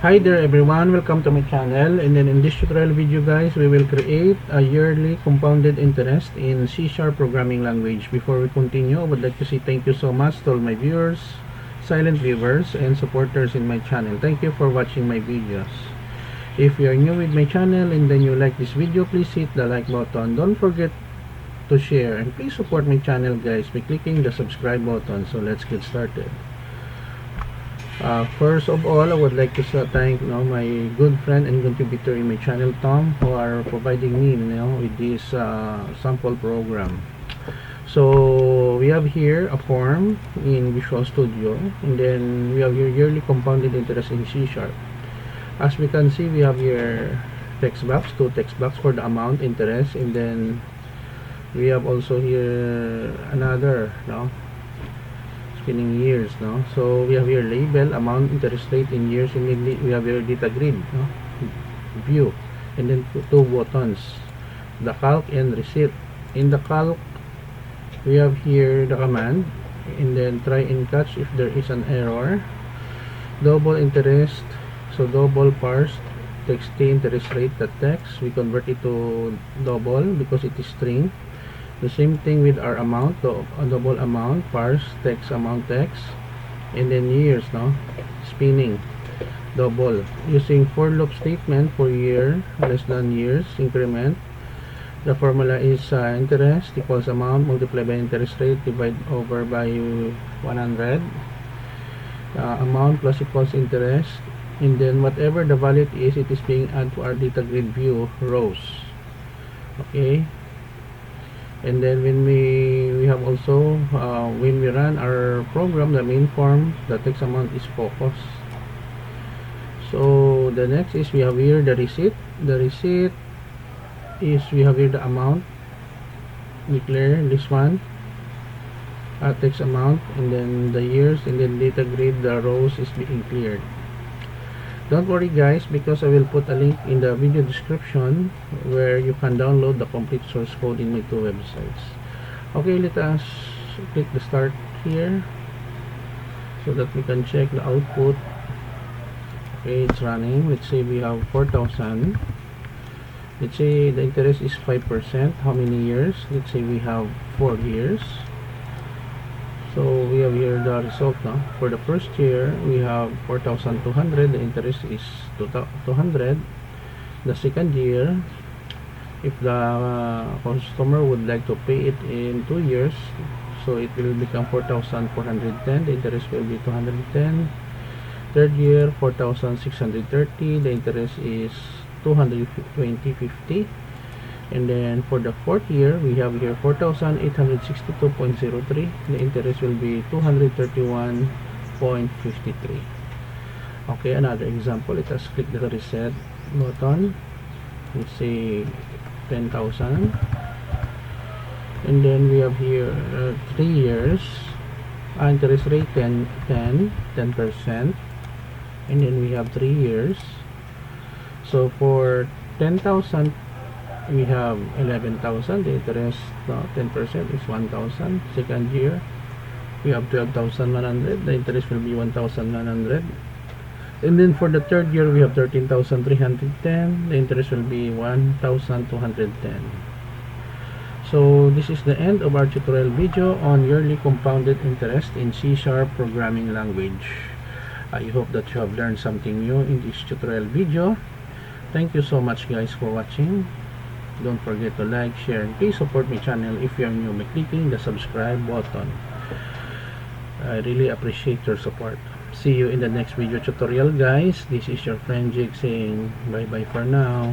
Hi there everyone, welcome to my channel. And then in this tutorial video guys, we will create a yearly compounded interest in C# programming language. Before we continue, I would like to say thank you so much to all my viewers, silent viewers, and supporters in my channel. Thank you for watching my videos. If you are new with my channel and then you like this video, please hit the like button. Don't forget to share and please support my channel guys by clicking the subscribe button. So let's get started. First of all, I would like to thank my good friend and contributor in my channel, Tom, who are providing me with this sample program. So we have here a form in Visual Studio, and then we have your yearly compounded interest in C#. As we can see, we have here text box, two text box for the amount, interest, and then we have also here another spinning years. So we have here label, amount, interest rate in years, and then we have here data grid, view, and then two buttons, the calc and receipt. In the calc, we have here the command, and then try and catch if there is an error. Double interest, so double parse text interest rate, the text we convert it to double because it is string. The same thing with our amount, the double amount, parse text amount text, and then years, spinning double using for loop statement for year less than years increment. The formula is interest equals amount multiplied by interest rate divided over by 100. Amount plus equals interest, and then whatever the value is, it is being added to our data grid view rows. Okay. And then when we have also when we run our program, the main form, the text amount is focused. So the next is we have here the receipt. The receipt is we have here the amount, declare this one, text amount, and then the years, and then data grid, the rows is being cleared. Don't worry guys, because I will put a link in the video description where you can download the complete source code in my two websites. Okay, let us click the start here so that we can check the output. Okay, it's running. Let's say we have 4,000. Let's say the interest is 5%. How many years? Let's say we have 4 years. So we have here the result. For the first year, we have 4,200. The interest is 200. The second year, if the customer would like to pay it in 2 years, so it will become 4,410. The interest will be 210. Third year, 4,630. The interest is 220.50. And then for the fourth year, we have here 4,862.03. The interest will be 231.53. Okay, another example. Let us click the reset button. Let's say 10,000. And then we have here 3 years. Interest rate 10%. And then we have 3 years. So for 10,000, we have 11,000. The interest 10% is 1,000. Second year, we have 12,100. The interest will be 1,100. And then for the third year, we have 13,310. The interest will be 1,210. So this is the end of our tutorial video on yearly compounded interest in C# programming language. I hope that you have learned something new in this tutorial video. Thank you so much guys for watching. Don't forget to like, share, and please support my channel if you are new by clicking the subscribe button. I really appreciate your support. See you in the next video tutorial guys. This is your friend Jake saying bye bye for now.